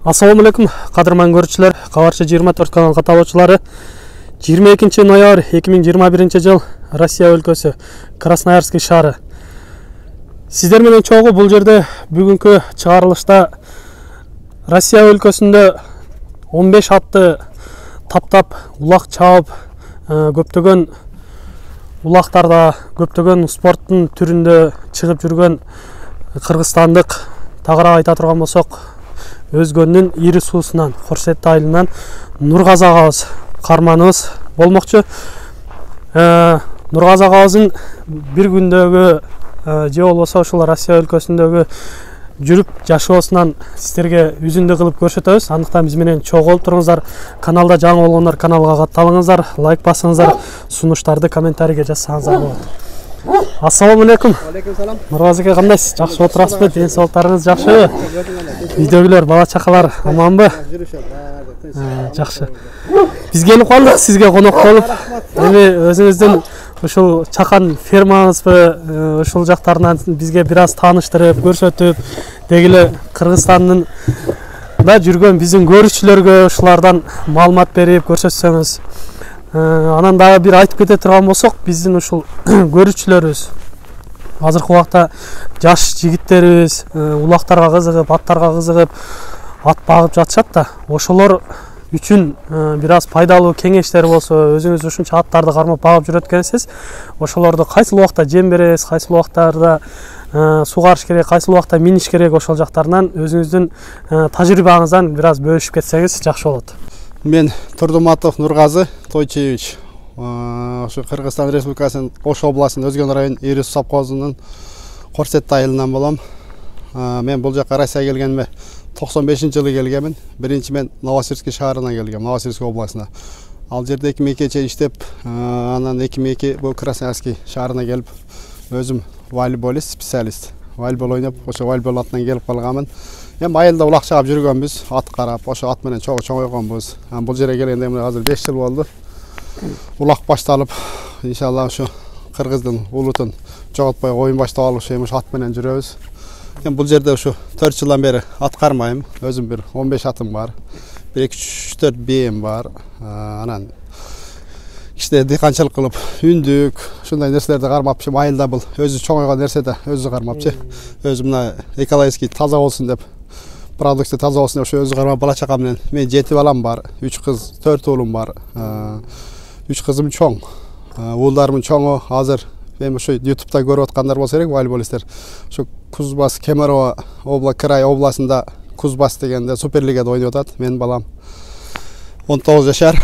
Assalamu alaikum, qadırman görüşçüler, Qavarcha 24 kanal kataloqchilari. 22 noyabr 2021 жыл Россия өлкөсү, Красноярский шаары. Сиздер менен чогуу бул жерде бүгүнкү чыгарылышта Россия өлкөсүндө 15 атты таптап, улак чаап, көптөгөн улактарда, көптөгөн спорттун түрүндө чыгып жүргөн кыргызстандык тагыраак айта турган болсок, Өзгөннүн ири суусунан, Хорсетти айылынан Нургазы агабыз карманыбыз болмокчу. Нургазы агабыздын бир күндөгү же болбосо ушул Россия өлкөсүндөгү жүрүп жашоосунан сиздерге үзүндү кылып көрсөтөбүз. Андыктан биз менен чогуу туруңуздар. Каналда жаңы болгондор каналга катталыңыздар, лайк басыңыздар, сунуштарды комментарийге жазсаңыздар болот. Assalamu alaikum. Алейкум салам. Нургазыга кандайсыз? Жакшы отурасызбы? Денсаулыктарыңыз жакшыбы? Үйдөгүлөр, бала чакалар аманбы? Жакшы. Биз келип калдык сизге конок болуп. Эми өзүңүздүн ушул чакан фермаңызбы, ушул жактарынан бизге бир аз тааныштырып, көрсөтүп, дегиле Кыргызстандын да жүргөн биздин көрүүчүлөргө ушулардан маалымат берип көрсөтсөңүз. Анан дагы бир айтып кете турган болсок, биздин ушул көрүүчүлөрүбүз азыркы убакта жаш жигиттерибиз улактарга кызыгып, аттарга кызыгып, ат багып жатышат да. Ошолор үчүн бир аз пайдалуу кеңештер болсо, өзүңүз ушунча аттарды кармап багып жүрөт экенсиз, ошолорду кайсыл убакта жем беребиз, кайсыл убактарда сугарыш керек, кайсыл убакта миниш керек, ошол жактарынан өзүңүздүн тажрыйбаңыздан бир аз бөлүшүп кетсеңиз жакшы болот. Мен Турдуматов Нургазы Тойчевич. Ошо Кыргызстан Республикасынын Ош областынын Өзгөн район Ирис совхозунун Хорсетти айылынан болом. Мен бул жака Россияга келгениме 95-жылы келгенмин. Биринчи мен Новосибирск шаарына келгем, Новосибирск областына. Ал жерде 2002 иштеп, анан 2002 бул Красноярский шаарына келип, өзүм волейболист, специалист. Волейбол ойноп, ошо волейбол атынан келип калганмын. Эми айылда улак чаап жүргөнбүз, ат карап, ошо ат менен чоңойгонбуз. Бул жерге келгенде азыр 5 жыл болду. Улак башталып, иншалла ошо кыргыздын улутун жоготпой оюн баштап алыш эми ошо ат менен жүрөбүз. Эми бул жерде ошо 4 жылдан бери ат кармайм. Өзүм бир 15 атым бар. 1-2-3-4 бээм бар. Анан кичине дыйканчылык кылып, үндүк, ушундай нерселерди кармап, айылда бул өзү чоңойгон нерседе өзү кармапчы. Өзү мына экологический таза болсун деп, продукция таза болсун деп ошо өзү кармап бала чакам менен. Мен 7 балам бар, 3 кыз, 4 уулум бар. 3 кызым чоң. Уулдарым чоңу, азыр мен ошо YouTube'да көрүп аткандар болсо керек, волейболисттер. Ошо Кузбасс, Кемерово край областында Кузбасс дегенде Суперлигада ойноп атат. Менин балам 19 жашар.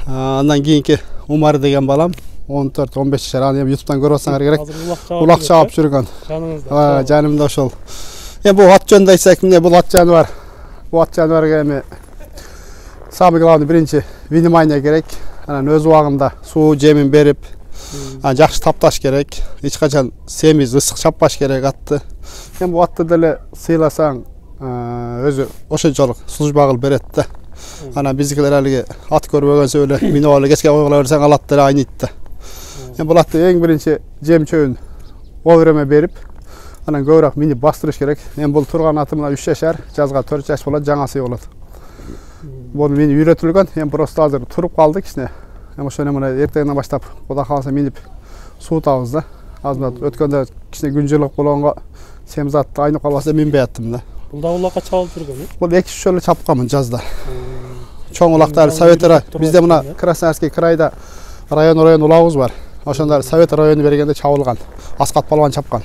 Андан кийинки Умар деген балам 14-15 жашар. Аны эми YouTube'дан көрүп атсаңар керек. Улак чаап жүргөн. Жанымда ошол. Эми бул ат жөнүндө айтсак, эмне бул ат жаныбар. Бул ат жаныбарга эми самый главный биринчи внимание керек. Анан өз убагында суу жемин берип, жакшы тапташ керек. Эч качан семиз, ысык чаппаш керек атты. Эми бул атты деле сыйласаң, өзү ошончолук служба кылып берет да. Анан биздикилер алиги ат көрбөгөнсө эле минип алып кечке койгула берсең ал ат деле айныйт да. Эми бул атты эң биринчи жем чөбүн вовремя берип, анан көбүрөөк минип бастырыш керек. Мен бул турган атым мына 3 жашар, жазга 4 жаш болот, жаңасы болот. Бул мени үйрөтүлгөн, эми просто азыр туруп калды кичине. Эми ошону мына эртеңден баштап Кудай кааласа минип суутабыз да. Азыр өткөндө кичине күн жылык болгонго семиз атты айнып калбаса минбей аттым да. Бул да улакка чабылып жүргөн, Бул 2-3 жолу чапканмын жазда. Чоң улактар Совет бизде мына Красноярский крайда район улагыбыз бар. Ошондор Совет району бергенде чабылган. Аскат балбан чапкан.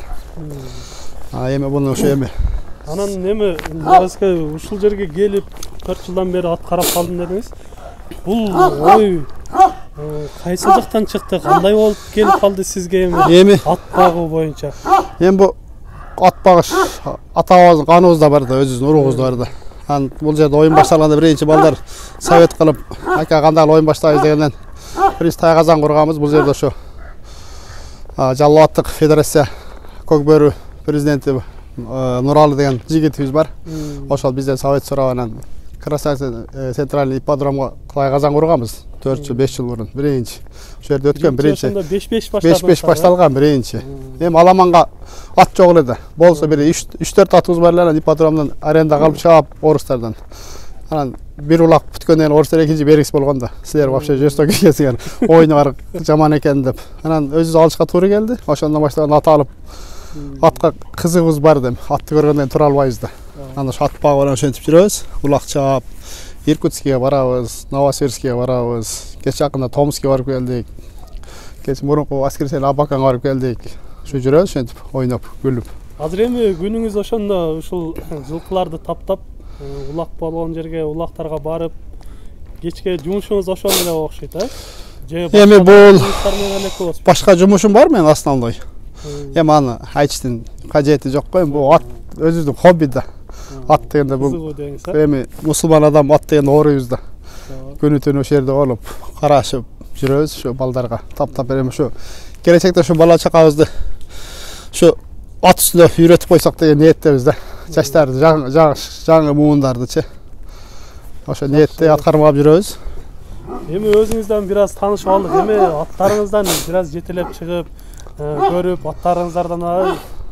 Эми буну ошо эми. Анан эми Нургазыга ушул жерге келип 4 жылдан бери ат карап калдым дедиңиз. Бул ой кайсы жактан чыкты? Кандай болуп келип калды сизге эми ат багуу боюнча? Эми бу ат багыш ата-бабабыздын каныбызда бар да, өзүбүздүн уругубузда бар да. Анан бул жерде оюн башталганда биринчи балдар совет кылып, ака кандай оюн баштайбыз дегенден биринчи тайказан курганбыз. Бул жерде ошо Жалал Абадтык федерация Көкбөрү президенти Нуралы деген жигитибиз бар. Ошол бизден совет сурап анан Красавица центральный ипподромго Кылай казан курганбыз. 4 жыл, 5 жыл бурун. Биринчи. Ошол жерде өткөн биринчи. 5-5 баштадыңыз. 5-5 башталган биринчи. Эми аламанга ат жок эле да. Болсо бир 3-4 атыбыз бар эле ипподромдон аренда калып чыгып орустардан. Анан бир улак бүткөндөн кийин орустар экинчи берекис болгон да. Силер вообще жестокий экенсиңер. Ойну бар жаман экен деп. Анан өзүбүз алышка туура келди. Ошондон баштап ат алып атка кызыгыбыз бар деп. Атты көргөндөн тура албайбыз да. Анан ошо ат багып анан ошентип жүрөбүз. Улак чаап, Иркутскиге барабыз, Новосибирскиге барабыз. Кеч жакында Томскке барып келдик. Кеч мурунку Воскресенье Абаканга барып келдик. Ушу жүрөбүз ошентип ойноп, күлүп. Азыр эми күнүңүз ошондо ушул жылкыларды таптап, улак болгон жерге улактарга барып, кечке жумушуңуз ошол эле окшойт, Эми бул башка жумушум бар менин основной. Эми аны айтыштын кажети жок го, бул ат өзүбүздүн хобби да. Ат дегенде бул эми мусулман адам ат дегенде ооруйбуз да. Күнү түнү ошол жерде болуп, карашып жүрөбүз ушу балдарга таптап берем ушу. Келечекте ушу бала чакабызды ушу ат үстүндө үйрөтүп койсок деген ниеттебиз да. Жаштарды, жаңы муундардычы. Ошо ниетти аткармап жүрөбүз. Эми өзүңүздөн бир аз таанышып алдык. Эми аттарыңыздан бир аз жетелеп чыгып, көрүп, аттарыңыздардан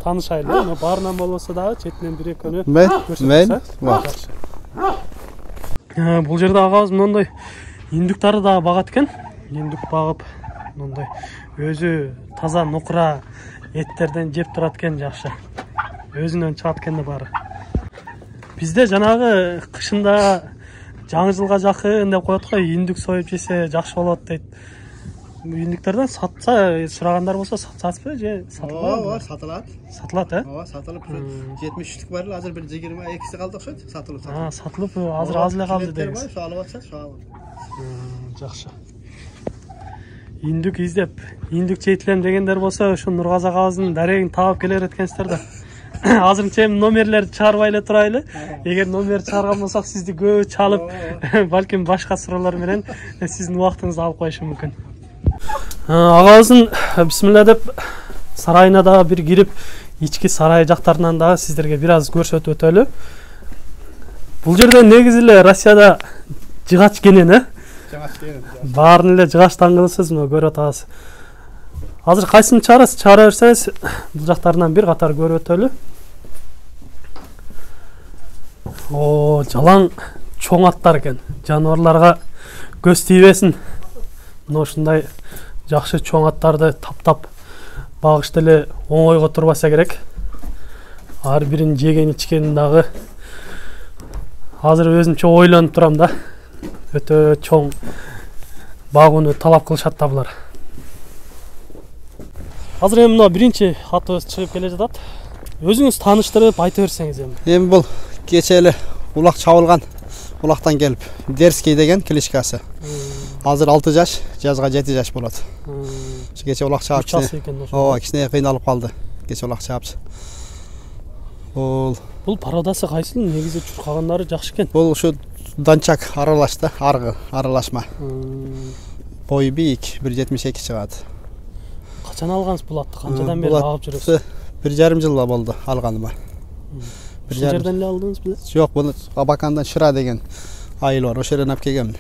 таанышайлы. Эми баарынан болбосо дагы четинен бир экөөнү көрсөтсөк. Бул жерде агабыз мондой индуктарды дагы багат экен. Индук багып, мондой өзү таза нукура эттерден жеп турат экен, жакшы. Өзүнөн чыгат экен да баары. Бизде жанагы кышында жаңы жылга жакын деп коет го, индук союп жесе жакшы болот дейт. Индуктерден сатса сурагандар болсо сатасызбы же сатылат? Ооба, сатылат. Сатылат, Ооба, сатылып 73түк бар эле, азыр бир 22си калды окшойт, сатылып. Сатылып азыр аз эле калды дейбиз. Ошо алып атышат, ошо алып. Жакшы. Индук издеп, индук чейтилем дегендер болсо, ошо Нургаз агабыздын дарегин таап келе береткенсиздер да. Азырынча номерлерди чыгарбай эле турайлы. Эгер номер чыгарган болсок, сизди көп чалып, балким башка суроолор менен сиздин убактыңызды алып коюшу мүмкүн. Агабыздын бисмилла деп сарайына дагы бир кирип, ички сарай жактарынан дагы сиздерге бир аз көрсөтүп өтөлү. Бул жерде негизи эле Россияда жыгач кенен, Баарын эле жыгачтан кылсыз, мына көрүп атабыз. Азыр кайсысын чыгарасыз? Чыгара берсеңиз, бул жактарынан бир катар көрүп өтөлү. Жалаң чоң аттар экен. Жаныбарларга көз тийбесин. Мына ушундай жакшы чоң аттарды таптап багышты эле оңойго турбаса керек. Ар бирин жеген ичкенин дагы азыр өзүмчө ойлонуп турам да. Өтө чоң багууну талап кылышат да булар. Азыр эми мына биринчи атыбыз чыгып келе жатат. Өзүңүз тааныштырып айта берсеңиз эми. Эми бул кече эле улак чабылган, улактан келип Дерский деген кличкасы. Азыр 6 жаш, жазга 7 жаш болот. Ошо кече улак чаап ооба, кичине кыйналып калды. Кече улак чаапчы. Бул пародасы кайсыл? Негизи чуркагандары жакшы экен. Бул ушу данчак аралаш да, аралашма. Бою бийик, 1.72 чыгат. Качан алгансыз бул атты? Канчадан бери агып жүрөсүз? 1,5 жыл болду алганыма. Бир жерден эле алдыңыз беле? Жок, буну Абакандан Шыра деген айыл бар, ошол жерден алып келгем.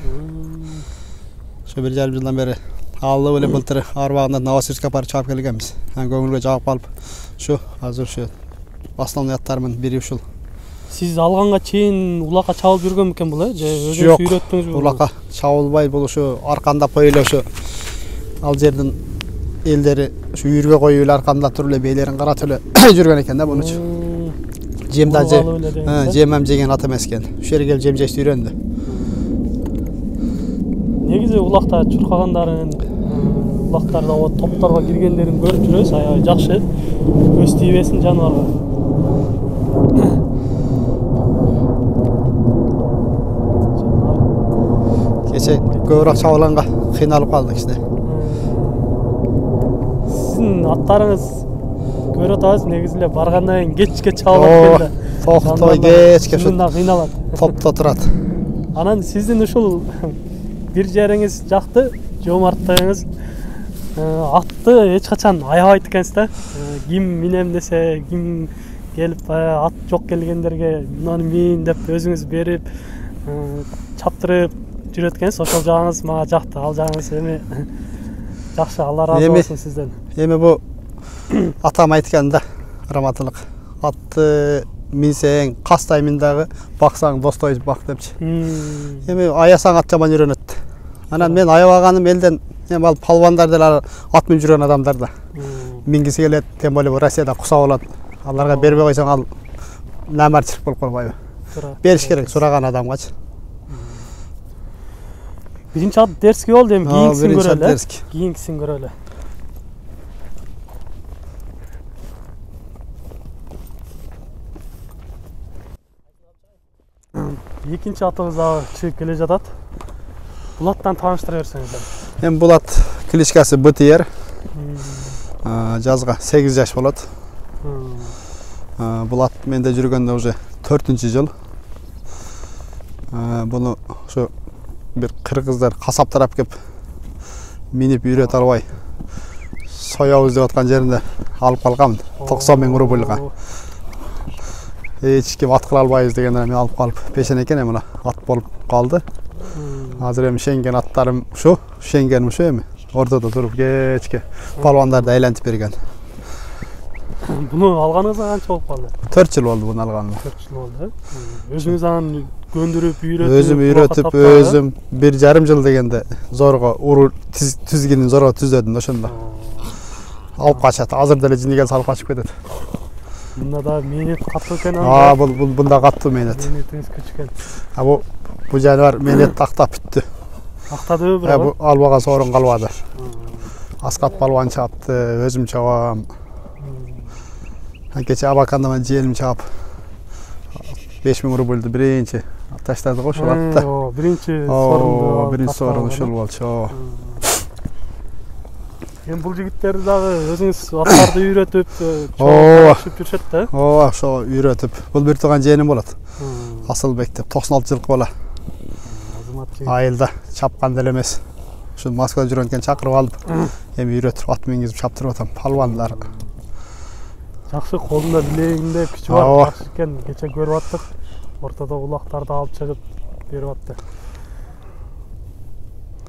Ошо 1,5 жылдан бери алып эле былтыр арбагынан Новосибирскке барып чаап келгенбиз. Көңүлгө жагып калып, ушу азыр ушу основной аттарымын бири ушул. Сиз алганга чейин улакка чабылып жүргөн экен бул, же өзүңүз үйрөттүңүзбү? Улакка чабылбай, бул ушу аркандап коюп эле ушу ал жердин элдери ушу үйүргө коюп эле аркандап туруп эле бээлерин каратып эле жүргөн экен да мунучу. Жемем жеген ат эмес экен. Ушул жерге келип жем жешти үйрөндү. Негизи улакта чуркагандарын, улактарда топторго киргендерин көрүп жүрөбүз, аябай жакшы. Көз тийбесин жаныбарга. Кече көбүрөөк чабылганга кыйналып калды кичине. Сиздин аттарыңыз көрүп атабыз, негизи эле баргандан кийин кечке чабылат экен да. Токтой кечке шундан кыйналат. Топто турат. Анан сиздин ушул бир жериңиз жакты, жомарттыгыңыз атты эч качан аябайт экенсиз да. Ким минем десе, ким келип ат жок келгендерге мынаны мин деп өзүңүз берип, чаптырып жүрөткенсиз, ошол жагыңыз мага жакты. Ал жагыңыз эми жакшы, Алла разы болсун сизден. Эми бу атам айтканда, раматылык. Атты минсең, кастай мин дагы, баксаң достой бак депчи. Эми аясаң ат жаман үйрөнөт. Анан мен аябаганым элден, эми ал палвандар деле ат минип жүргөн адамдар да. Мингиси келет, тем более бу Россияда куса болот. Аларга бербей койсоң ал намарчылык болуп калбайбы? Бериш керек сураган адамгачы. Биринчи ат дерски болду, эми кийинкисин көрөлү. Дерски. Кийинкисин көрөлү. Экинчи атыбыз дагы чыгып келе жатат. Бул аттан тааныштыра берсеңиздер. Эми бул ат кличкасы БТР. Жазга 8 жаш болот. Бул ат менде жүргөндө уже 4-жыл. Буну ошо бир кыргыздар касап тарап кеп минип үйрөтө албай соябыз деп аткан жеринде алып калгам. 90 миң рубльга. Эч ким ат кыла албайбыз дегенде мен алып калып пешен экен, эми ат болуп калды. Азыр эми шенген аттарым ушу, шенгеним ушу эми. Ортодо туруп кечке палвандарды айлантып берген. Буну алганыңызга канча болуп калды? 4 жыл болду буну алганыма. 4 жыл болду. Өзүңүз аны көндүрүп, үйрөтүп, өзүм үйрөтүп, өзүм 1,5 жыл дегенде зорго уру түзгенин зорго түзөдүм ошондо. Алып качат. Азыр деле жини келсе алып качып кетет. Мында да менет каттуу экен. Бул бунда каттуу менет. Менетиңиз күч экен. Бу жаныбар менет тактап бүттү. Актадыбы бирок? Бу албаган сорун калбады. Аскат палван чапты, өзүм чабам. Кече Абаканда мен жиеним чаап 5000 рубльду биринчи таштады го ошол атта. Биринчи сорунду. Биринчи сорун ушул болчу. Эми бул жигиттерди дагы өзүңүз аттарды үйрөтүп, чоңойтуп жүрүшөт да? Ошо үйрөтүп. Бул бир тууган жиеним болот. Асылбек деп 96 жылкы бала. Айылда чапкан деле эмес. Ушул Москвада жүргөн экен, чакырып алып, эми үйрөтүп ат мингизип чаптырып атам. Палвандар. Жакшы, колунда билегинде күчү бар. Жакшы экен, кече көрүп аттык. Ортодо улактарды алып чыгып берип атты.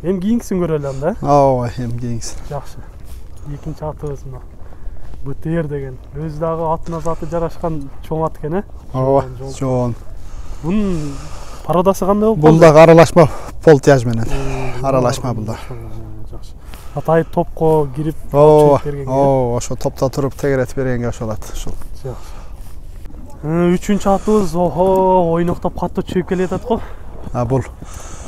Эми кийинкисин көрөлү анда. Эми кийинкисин. Жакшы. Экинчи атыбыз мына. БТР деген. Өзү дагы атына заты жарашкан чоң ат экен, Чоң. Бунун пародасы кандай болуп? Бул дагы аралашма полтяж менен. Аралашма бул да. Жакшы. Атай топко кирип чыгып берген. Ошо топто туруп тегеретип бергенге ошол ат. Жакшы. Үчүнчү атыбыз ойноктоп катуу чыгып келе жатат го. Бул.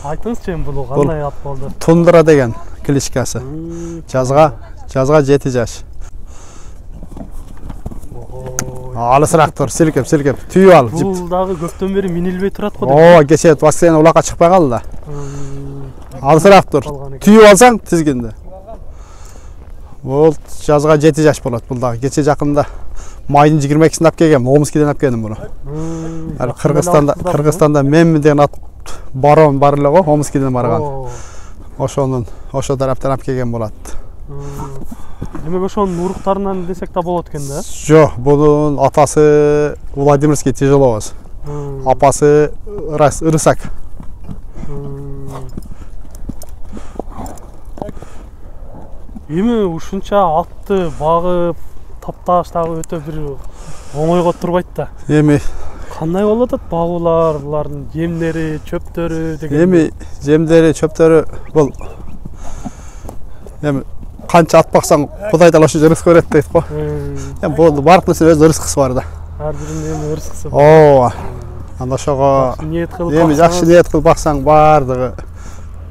Айтыңызчы, бул кандай ат болду? Тундра деген кличкасы. Жазга 7 жаш. Алысыраак тур, силкеп, түйүп алып. Бул дагы көптөн бери минилбей турат го. Кече бассейн улакка чыкпай калды да. Алысыраак тур, түйүп алсаң тизгинде. Бул жазга 7 жаш болот. Бул дагы кече жакында майдын 22-син алып келгем, Омскиден алып келдим буну. Кыргызстанда мен деген ат барон бар эле го, Омскиден барган. Ошо тараптан алып келген болот. Демек ошонун уруктарынан десек да болот экен да? Жок, бунун атасы Владимирский Тяжеловоз. Апасы Рысак. Эми ушунча атты багып, тапташ дагы өтө бир оңойго турбайт да. Эми кандай болуп атат багуулар, булардын жемдери, чөптөрү деген? Эми жемдери, чөптөрү бул эми канча ат баксаң Кудай таала ошо рызык берет дейт го. Эми бул бардык нерсенин өз рызкысы бар да. Ар биринин эми рызкысы бар. Анда ошого эми жакшы ниет кылып баксаң бардыгы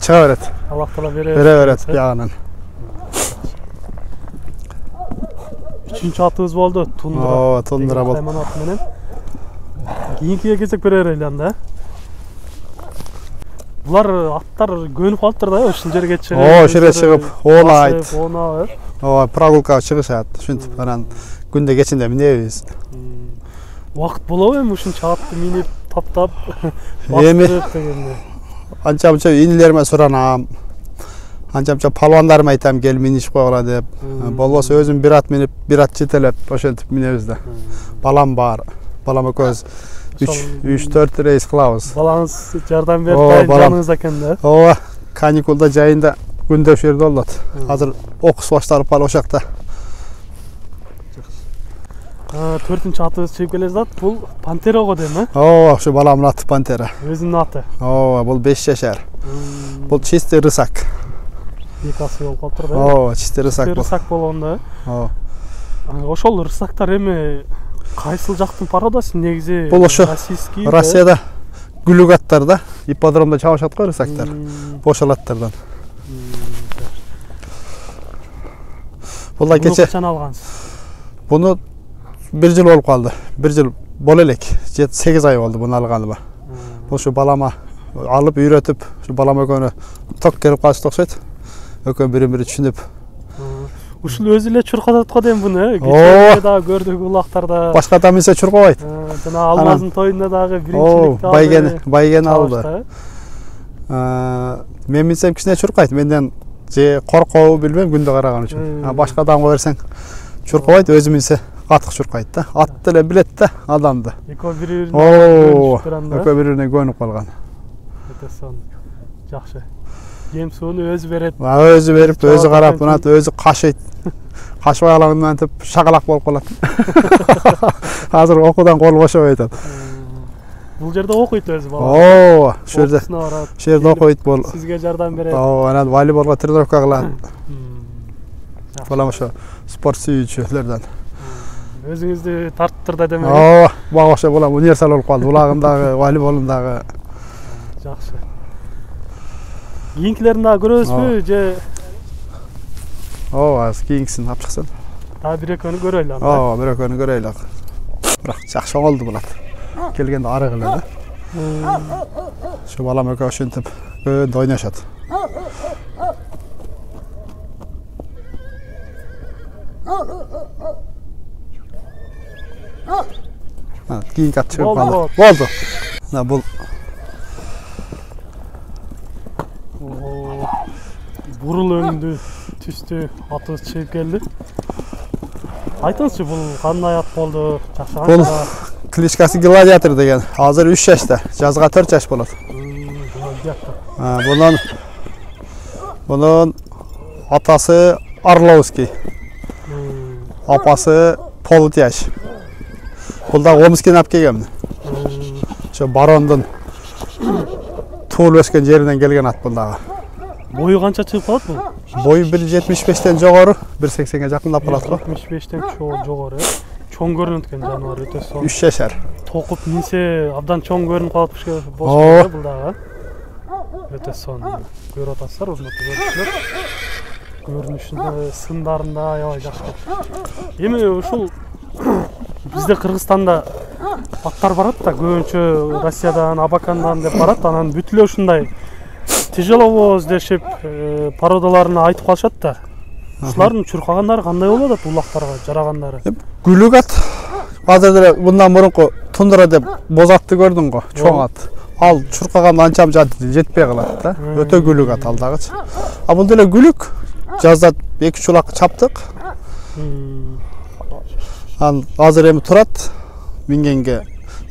чыга берет. Аллах таала бере берет биягынан. Үчүнчү атыбыз болду, Тундра. Тундра болду. Кийинкиге кезек бере берели анда. Булар аттар көнүп калыптыр да, ушул жерге чыгып. Ошол жерге чыгып, оонайт. Оонап, прогулкага чыгышат. Ушинтип анан күндө кечинде минебиз. Убакыт болобу эми ушунча атты минип, таптап, бастырып дегенде? Анча-мунча инилериме суранам. Анча-мунча палвандарыма айтам, кел минишип койгула деп. Болбосо өзүм бир ат минип, бир ат жетелеп, ошентип минебиз да. Балам бар. Балам экөөбүз 3-4 рейс кылабыз. Балаңыз жардам берип дайын жаныңыз экен да. Ооба, каникулда жайында күндө ошол жерде болот. Азыр окуш башталып калып ошакта. 4-нчү атыбыз чыгып келе жатат. Бул Пантера го дейм, Ооба, ушу баламдын аты Пантера. Өзүнүн аты. Ооба, бул 5 жашар. Бул чистый рысак. Экасы болуп калыптыр да. Ооба, чистый рысак бул. Рысак болгондо. Ооба. Ошол рысактар эми кайсыл жактын пародасы негизи? Бул ошо российский. Россияда гүлүк аттар да, ипподромдо чабышат го рысактар. Ошол аттардан. Бул да кече. Качан алгансыз? Буну 1 жыл болуп калды. 1 жыл боло элек. 7-8 ай болду буну алганыма. Ошо балама алып үйрөтүп, ошо балам экөөнү ток келип калышты окшойт. Экөө бири-бири түшүнүп. Ушул өзү эле чуркатат го дейм буну, кечээ да көрдүк улактарда. Башка адам минсе чуркабайт. Жана Алмаздын тоюнда дагы биринчиликти алды. Байгени алды. Мен минсем кичине чуркайт. Менден же коркобу билбейм күндө караган үчүн. Башка адамга берсең чуркабайт, өзү минсе катык чуркайт да. Ат деле билет да адамды. Экөө бири-бирине бири-бирине көнүп калган. Өтө сонун. Жакшы. Жем сууну өзү берет. Өзү берип, өзү карап, мына өзү кашыйт. Кашыбай калаган антип шагалак болуп калат. Азыр окуудан колу бошобой атат. Бул жерде окуйт өзү бала. Ооба, ошол жерде окуйт бул. Сизге жардам берет. Ооба, анан волейболго тренировка кылат. Балам ошо спорт сүйүүчүлөрдөн. Өзүңүздү тарттыр да демек. Ооба, бага ошо балам универсал болуп калды. Улагымдагы, волейболундагы. Жакшы. Кийинкилерин дагы көрөбүзбү же? Ооба, кийинкисин алып чыксын. Дагы бир экөөнү көрөлү анда. Ооба, бир экөөнү көрөлү. Бирок жакшы оңолду булат. Келгенде арык эле да. Ошо балам экөө ошентип көндө ойношот. Кийинки ат чыгып калды. Болду. Мына бул бурул өңдүү түстүү атыбыз чыгып келди. Айтыңызчы, бул кандай ат болду? Жакшы бул кличкасы Гладиатор деген. Азыр 3 жашта, жазга 4 жаш болот. Bunun atası Arlovski, apası Polutyaş. Бұл да Омскиден алып келгем. Şu барондун туылып өскен жеринен келген ат бұл дағы. Бойы қанша шығып қалады бұл? Бойы 1.75-тен жоғары, 1.80-ге жақындап қалады ғой. 1.75-тен жоғары. Чоң көрінеді екен жануар, өте соң. 3 жашар. Тоқып минсе абдан чоң көрініп қалады бұл дағы. Өте соң. Көріп атасыздар, урматтуу көрүүчүлөр. Көрүнүшүндө, сындарында аябай жакшы. Эми ушул бизде Кыргызстанда аттар барат да, көбүнчө Россиядан, Абакандан деп барат, анан бүт эле ушундай тяжеловоз дешип пародаларын айтып калышат да. Ушулардын чуркагандары кандай болот ат, улактарга жарагандары? Гүлүк ат. Азыр деле мындан мурунку тундра деп боз атты көрдүң го, чоң ат. Ал чуркаган анчам жетпей калат да. Өтө гүлүк ат ал дагычы. А бул деле гүлүк. Жазда 2 чулак чаптык. Азыр эми турат мингенге.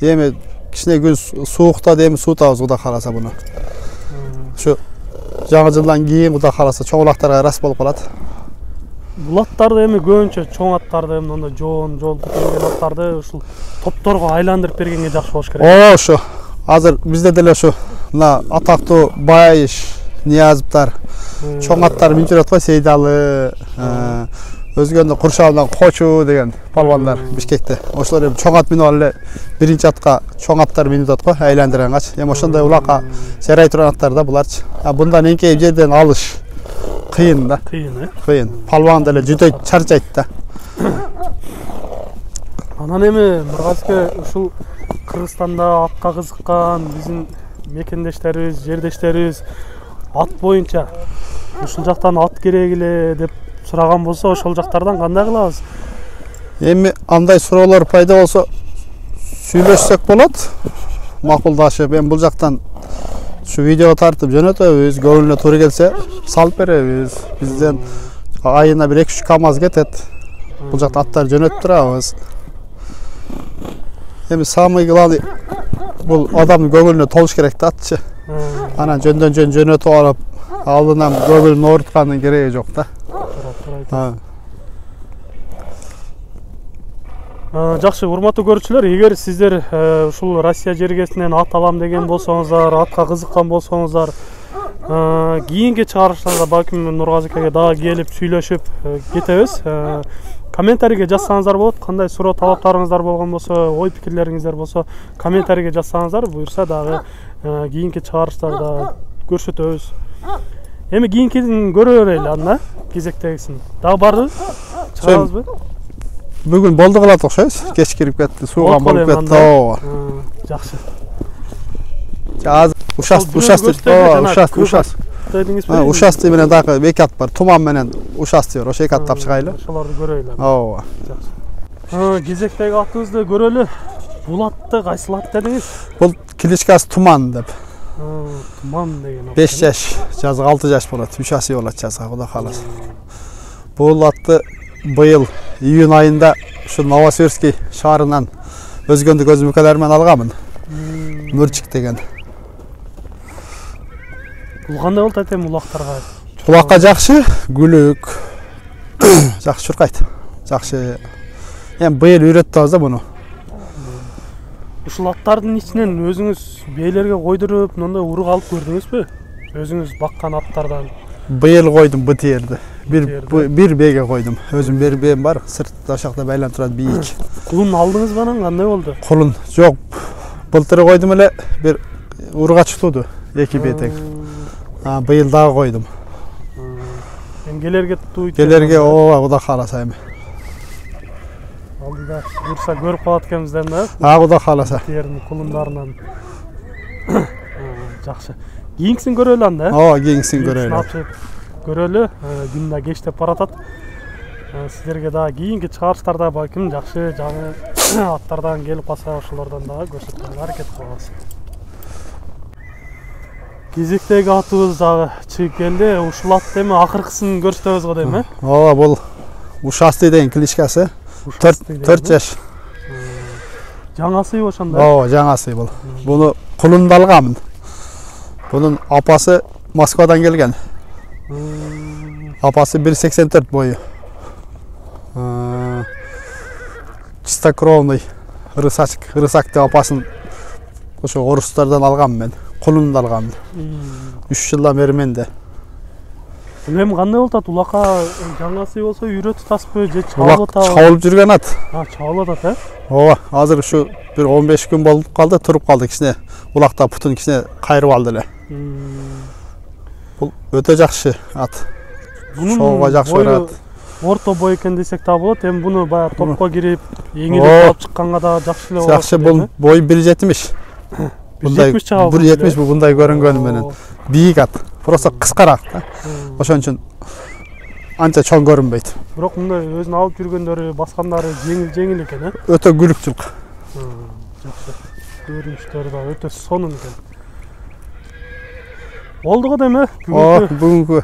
Эми кичине күн суукта эми суутабыз Кудай кааласа буну. Şu жаңы жылдан кийин Кудай кааласа чоң улактарга раз болуп калат. Бул аттарды эми көбүнчө чоң аттарды, мындай жоон, жол бүтүнгөн аттарды ушул топторго айландырып бергенге жакшы болуш керек. Оо, ошо. Азыр бизде деле ошо мына атактуу Байыш, Ниязовтар, чоң аттар минип жүрөт го, Сейдалы, өзгөндө Куршабынан Кочу деген палвандар Бишкекте. Ошолор эми чоң ат минип алып биринчи атка чоң аттар минип атат го, айландыргангач. Эми ошондой улакка жарай турган аттар да буларчы. Bundan эңкейип жерден алыш кыйын да. Кыйын. Палван деле жүдөйт, чарчайт да. Анан эми Нургазке ушул Кыргызстанда атка кызыккан биздин мекендештерибиз, жердештерибиз ат боюнча ушул жактан ат керек эле деп сураган болсо, ошол жактардан кандай кылабыз? Эми андай суроолор пайда болсо сүйлөшсөк болот. Макулдашып, эми бул жактан şu video tartıp jönөтөбүз, көңүлүнө туура келсе салып беребиз. Бизден айына 1-2 камаз кетет. Бул жакта аттар жөнөтүп турабыз. Эми самый главный бул адамдын көңүлүнө толуш керек да атчы. Анан жөндөн жөн жөнөтүп алып, алдынан көңүлүн ооруткандын кереги жок да. Жакшы, урматтуу көрүүчүлөр, эгер сиздер ушул Россия жергесинен ат алам деген болсоңуздар, атка кызыккан болсоңуздар, кийинки чыгарыштарда балким Нургазыкеге дагы келип сүйлөшүп кетебиз. Комментарийге жазсаңыздар болот, кандай суроо талаптарыңыздар болгон болсо, ой пикирлериңиздер болсо, комментарийге жазсаңыздар, буюрса дагы кийинки чыгарыштарда көрсөтөбүз. Эми кийинкисин көрө берели анда, кезектегисин. Дагы барды? Чыгабызбы? Бүгүн болду кылат окшойбуз. Кеч кирип кетти, сууга болуп кетти. Жакшы. Азыр ушасты менен дагы эки ат бар. Туман менен ушасты бар. Ошо эки аттап чыгайлы. Ошолорду көрөйлү. Ооба. Жакшы. Кезектеги атыбызды көрөлү. Бул атты кайсыл ат дедиңиз? Бул кличкасы Туман деп. Туман деген ат. 5 жаш, жазы 6 жаш болот. 3 асы болот жазга, Кудай кааласа. Бул атты быйыл июнь айында ушу Новосибирский шаарынан өзгөндүк өзүмүкөлөр менен алганмын. Мурчик деген. Бул кандай болот айтем улактарга? Улакка жакшы, күлүк. Жакшы чуркайт. Жакшы. Эми быйыл үйрөттүбүз да буну. Ушул аттардын ичинен өзүңүз бээлерге койдуруп, мындай урук алып көрдүңүзбү? Өзүңүз баккан аттардан. Быйыл койдум бытыерди. Bir беге койдум. Өзүм bir беем бар, сырт ташакта байланып турат бийик. Кулун алдыңызбы анан кандай болду? Кулун жок. Былтыр койдум эле, бир урга чыктыды, эки бетең. Быйыл дагы койдум. Эми келерге туйт. Келерге ооба, Кудай кааласа эми. Алдыда бурса көрүп калат экенбизден да. Кудай кааласа. Тердин кулундарынан. Жакшы. Кийинкисин көрөлү анда. Ооба, кийинкисин көрөлү. Көрөлү, күн да кечтеп баратат. Сиздерге дагы кийинки чыгарыштарда балким жакшы жаңы аттардан келип калса, ошолордон дагы көрсөткөнгө аракет кылабыз. Кезектеги атыбыз дагы чыгып келди. Ушул ат эми акыркысын көрсөтөбүз го дейм, Ооба, бул Ушасты деген кличкасы. 4 жаш. Жаңасы ошондой. Ооба, жаңасы бул. Буну кулунда алганмын. Bunun apası Moskvadan gelgen. Apası 1.84 boyu. Чистокровный рысак деп апасын ошо орустардан алгам мен. Колунда алгам. 3 жылдан бери менде. Эми кандай болот ат? Улакка жаңасы болсо үйрөтүп атасызбы же чабылып атабы? Чабылып жүргөн ат. Чабылып атат, Ооба, азыр ушу бир 15 күн болуп калды, туруп калды кичине. Улакта бутун кичине кайрып алды эле. Бул өтө жакшы ат. Шоуга жакшы барат. Орто бой экен десек да болот. Эми буну баягы топко кирип, эңилип алып чыкканга да жакшы эле болот. Жакшы, бул бой 1.70. 1.70 бул мындай көрүнгөнү менен. Бийик ат. Просто кыскараак да. Ошон үчүн анча чоң көрүнбөйт. Бирок мындай өзүн алып жүргөндөрү, баскандары жеңил экен, Өтө күлүкчүл. Жакшы. Көрүнүштөрү да өтө сонун экен. Болду го дейм, бүгүнкү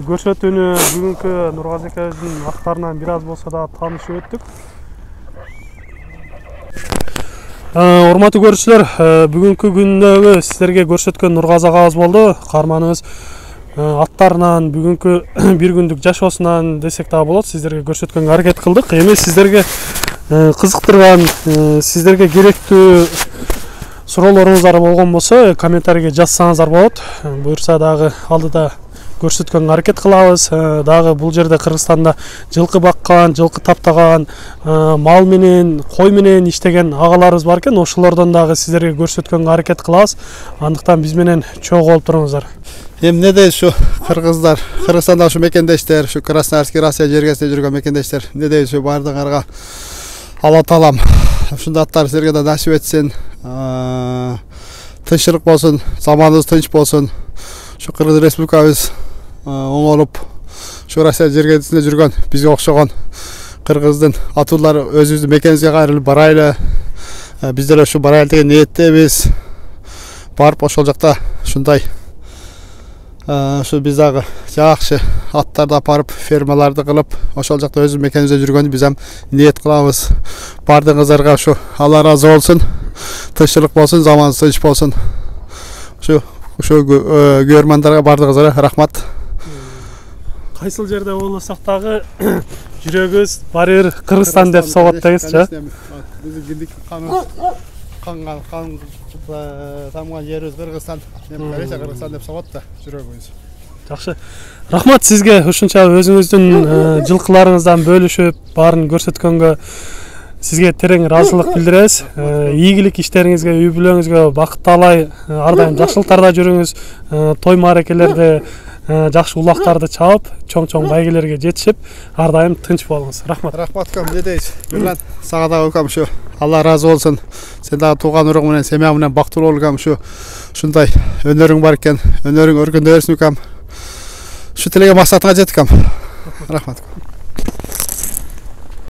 көрсөтүүнү бүгүнкү Нургазыкебиздин аттарынан бир аз болсо да таанышып өттүк. Урматтуу көрүүчүлөр, бүгүнкү күндөгү сиздерге көрсөткөн Нургазы агабыз болду. Каарманыбыз аттарынан бүгүнкү бир күндүк жашоосунан десек да болот, сиздерге көрсөткөнгө аракет кылдык. Эми сиздерге кызыктырган, сиздерге керектүү суроолоруңуздар болгон болсо, комментарийге жазсаңыздар болот. Буюрса дагы алдыда көрсөткөнгө аракет кылабыз. Дагы бул жерде Кыргызстанда жылкы баккан, жылкы таптаган, мал менен, кой менен иштеген агаларыбыз бар экен. Ошолордон дагы сиздерге көрсөткөнгө аракет кылабыз. Андыктан биз менен чогуу болуп туруңуздар. Эми не дейбиз ушу кыргыздар, Кыргызстанда ушу мекендештер, ушу Красноярский Россия жергесинде жүргөн мекендештер, не дейбиз ушу бардыгыңарга Алла таалам ушундай аттар силерге да насип этсин. Тынччылык болсун, заманыбыз тынч болсун. Şu Kırgız Respublikabız oңолуп, şu Россия жергесинде жүргөн бизге окшогон кыргыздын атуулары өзүбүздүн мекенибизге кайрылып барайлы. Биз деле ушу барайлы деген ниеттебиз. Барып ошол жакта ушундай Şu biz dagы жакшы аттарды апарып, фермаларды кылып, ошол жакта өзү мекенибизде жүргөндө биз ham ниет кылабыз. Бардыгыңыздарга ушу Алла разы болсун, тынччылык болсун, заманыбыз тынч болсун. Ушу көрөрмандарга бардыгыңыздарга рахмат. Кайсыл жерде болсак дагы жүрөгүбүз барыбир Кыргызстан деп согот дегизчи. Биздин киндик қан тамган жерибиз Кыргызстан. Кыргызстан деп согот да жүрөгүбүз. Жакшы. Рахмат сизге ушунча өзүңүздүн жылкыларыңыздан бөлүшүп, баарын көрсөткөнгө сизге терең ыраазычылык билдиребиз. Ийгилик иштериңизге, үй бүлөңүзгө бакыт таалай, ар дайым жакшылыктарда жүрүңүз. Той мааракелерде жакшы улактарды чабып, чоң-чоң байгелерге жетишип, ар дайым тынч болуңуз. Рахмат. Рахмат кам, дедейс. Гүлнан, сага дагы кам ушу Алла разы болсун. Сен дагы тууган уруң менен, семьяң менен бактылуу бол кам ушу. Ушундай өнөрүң бар экен, өнөрүң өркүндө берсин кам. Şu tilege maksatına жеткем. Рахмат.